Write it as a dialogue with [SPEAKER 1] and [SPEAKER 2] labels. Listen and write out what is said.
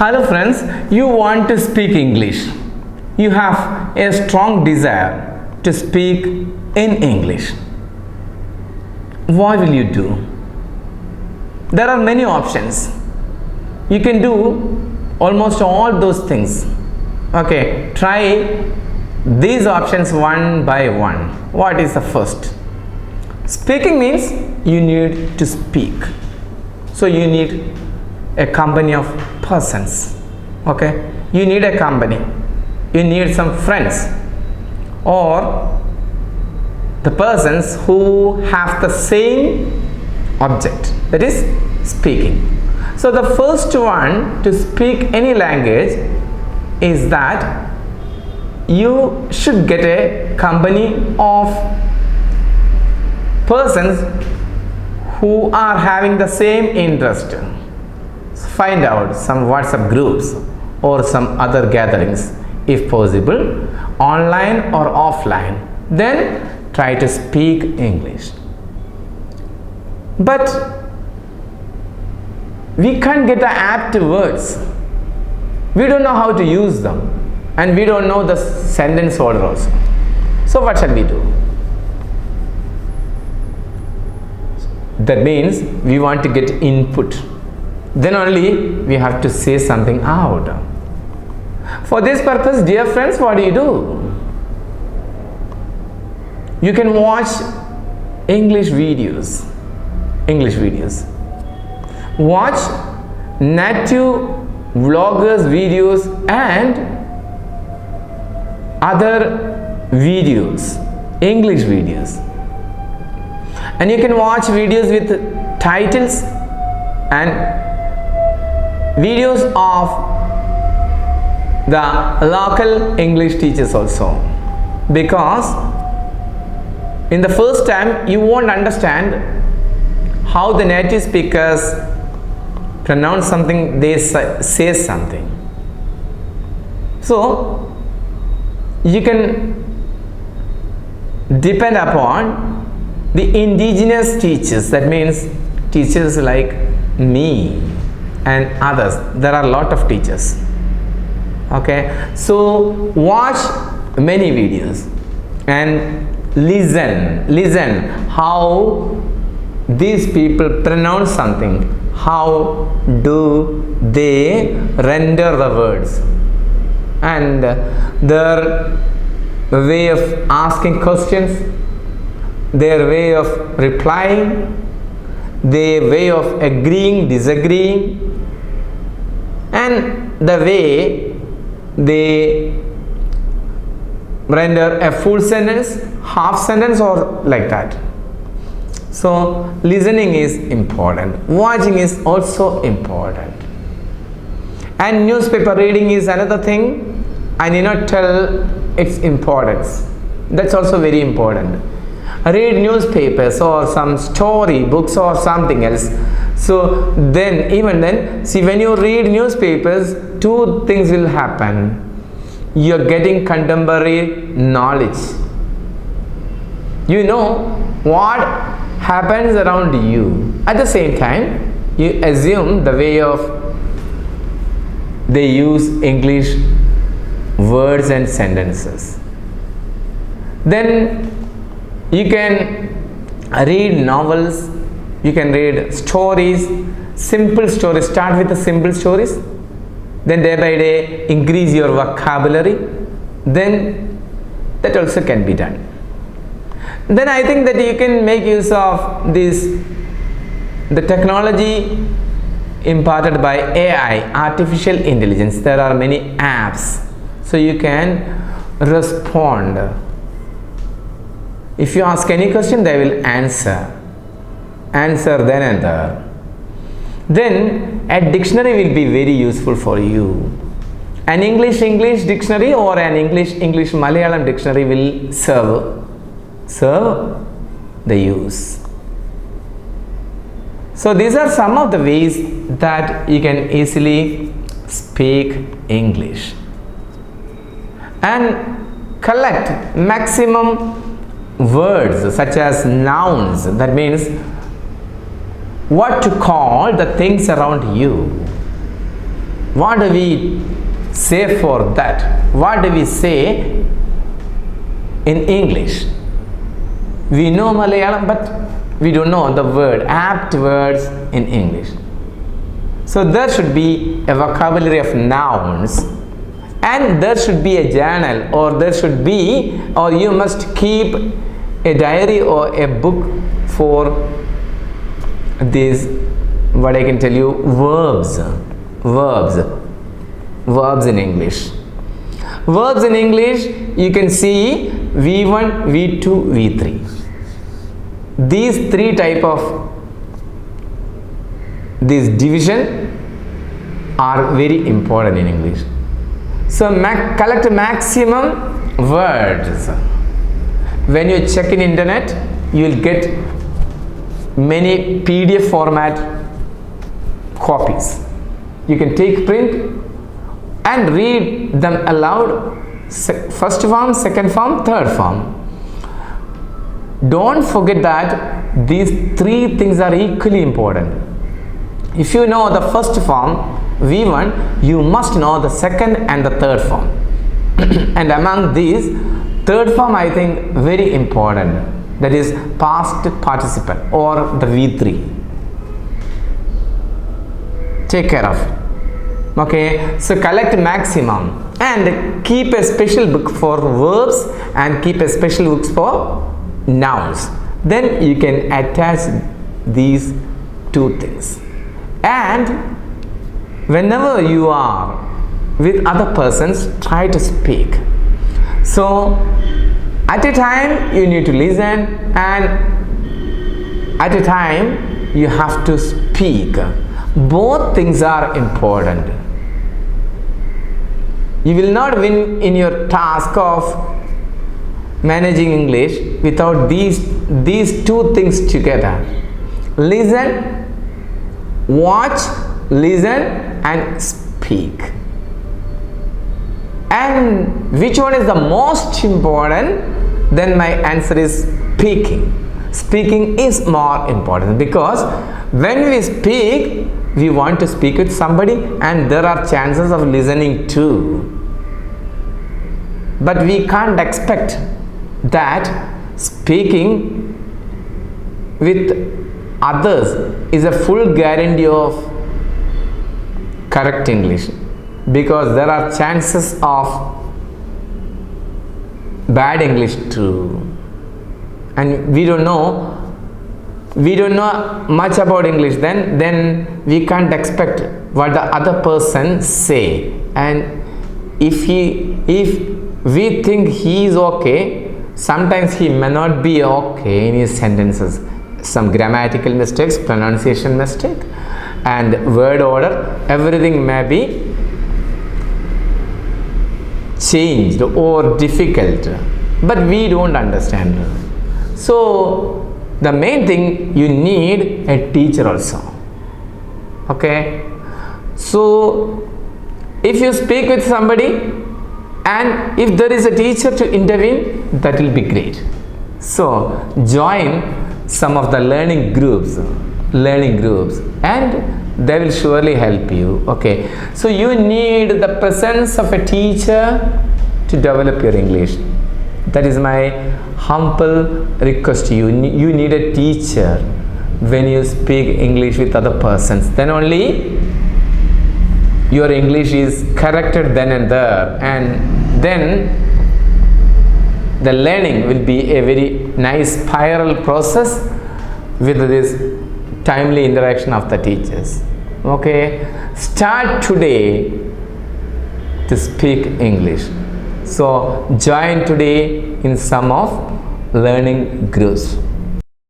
[SPEAKER 1] Hello friends, you want to speak English. You have a strong desire to speak in English. What will you do? There are many options. You can do almost all those things. Okay, try these options one by one. What is the first? Speaking means you need to speak. So you need a company of persons. Okay, you need a company. You need some friends or the persons who have the same object, that is speaking. So the first one to speak any language is that you should get a company of persons who are having the same interest. Find out some WhatsApp groups or some other gatherings if possible, online or offline. Then try to speak English. But we can't get the apt words. We don't know how to use them, and we don't know the sentence order also. So what shall we do? That means we want to get input. Then only we have to say something out. For this purpose, dear friends, what do? You can watch English videos. Watch native vloggers videos and other videos, English videos. And you can watch videos with titles and videos of the local English teachers also, because in the first time you won't understand how the native speakers pronounce something, they say something. So you can depend upon the indigenous teachers, that means teachers like me and others. There are a lot of teachers. Okay, so watch many videos and listen how these people pronounce something, how do they render the words, and their way of asking questions, their way of replying, their way of agreeing, disagreeing, and the way they render a full sentence, half sentence, or like that. So listening is important, watching is also important, and newspaper reading is another thing. I need not tell its importance. That's also very important. Read newspapers or some story books or something else. So then, even then, see, when you read newspapers, two things will happen. You're getting contemporary knowledge. You know what happens around you. At the same time, you assume the way of they use English words and sentences. Then you can read novels, you can read stories, simple stories. Start with the simple stories, then day by day increase your vocabulary. Then that also can be done. Then I think that you can make use of the technology imparted by AI, artificial intelligence. There are many apps, so you can respond. If you ask any question, they will answer then and there. Then a dictionary will be very useful for you. An English dictionary or an English Malayalam dictionary will serve the use. So these are some of the ways that you can easily speak English and collect maximum words such as nouns, that means what to call the things around you. What do we say for that? What do we say in English? We know Malayalam, but we don't know the word, apt words in English. So there should be a vocabulary of nouns, and there should be a journal, or there should be, or you must keep a diary or a book for these, what I can tell you, verbs in English. Verbs in English, you can see V1, V2, V3. These three type of this division are very important in English. So collect maximum words. When you check in internet, you will get many PDF format copies. You can take print and read them aloud, first form, second form, third form. Don't forget that these three things are equally important. If you know the first form, V1, you must know the second and the third form. And among these, third form I think very important, that is past participle or the V3. Take care of it. Okay, so collect maximum and keep a special book for verbs and keep a special book for nouns. Then you can attach these two things. And whenever you are with other persons, try to speak. So at a time you need to listen, and at a time you have to speak. Both things are important. You will not win in your task of managing English without these two things together. Listen, watch, listen and speak. And which one is the most important? Then my answer is speaking. Speaking is more important, because when we speak, we want to speak with somebody, and there are chances of listening too. But we can't expect that speaking with others is a full guarantee of correct English, because there are chances of bad English too. And we don't know much about English, then we can't expect what the other person say. And if we think he is okay, sometimes he may not be okay in his sentences. Some grammatical mistakes, pronunciation mistake, and word order, everything may be changed or difficult, but we don't understand. So the main thing, you need a teacher also. Okay, so if you speak with somebody and if there is a teacher to intervene, that will be great. So join some of the learning groups, and they will surely help you. Okay, so you need the presence of a teacher to develop your English. That is my humble request to you. You need a teacher when you speak English with other persons. Then only your English is corrected then and there, and then the learning will be a very nice spiral process with this timely interaction of the teachers. Okay, start today to speak English. So join today in some of learning groups.